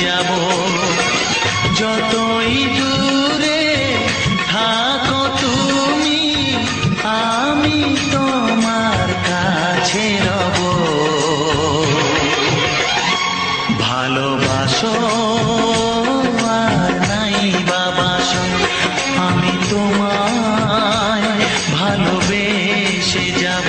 যাব। যতই দূরে থাকো তুমি, আমি তোমার কাছে রব। ভালোবাসো আর নাই বাবাসো, আমি তোমায় ভালোবেসে যাব।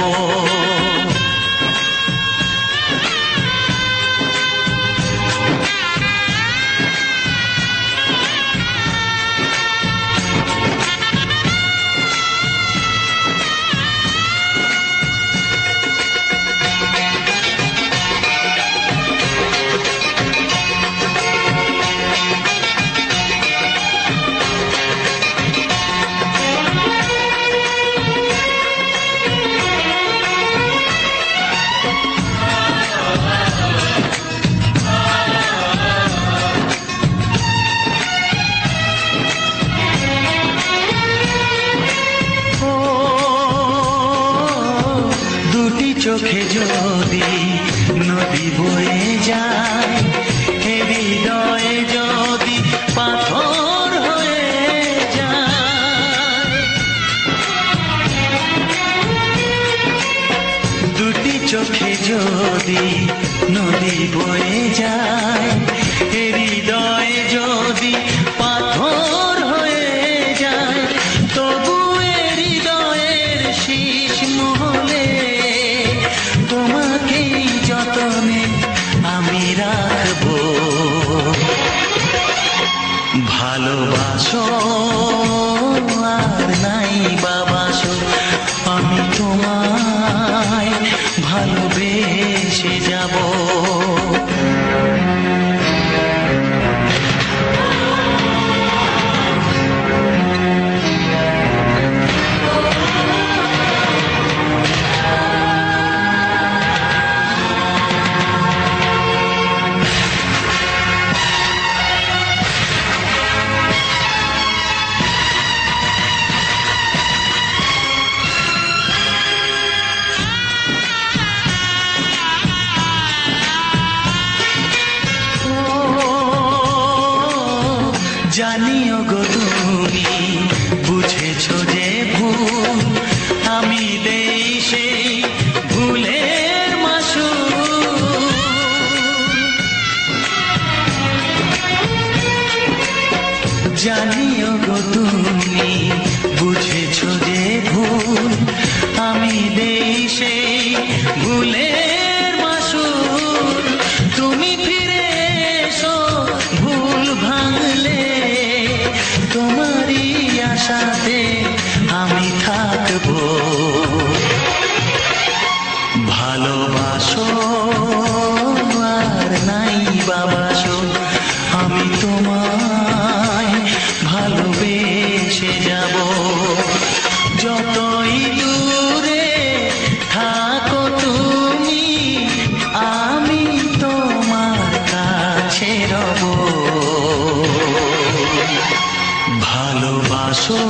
চোখে যদি নদী বয়ে যায়, হৃদয়ে যদি পাথর হয়ে যায়। দুটি চোখে যদি নদী বয়ে যায়, হৃদয়ে যদি পাথর হয়ে যায়, তবু হৃদয়ের শীষ মহলে তোমাকেই যতনে আমি রাখবো। ভালোবাসো আর নাই বাবাসো, আমি তোমায় ভালোবেসে যাব। জানিও গো তুমি বুঝেছো যে ভুল, আমি দেই সেই ভুলের মাসুল। জানিও গো তুমি বুঝেছো যে ভুল, আমি দেই সেই ভুলের মাসুল। তুমি ফিরে এসো ভুল ভাঙলে, তোমারই আশাতে আমি থাকবো। ভালোবাসো আর নাই বাবাসো, আমি তোমায় ভালোবেসে যাব। যতই দূরে থাকো তুমি, আমি তোমার কাছে রব। ভালোবাসো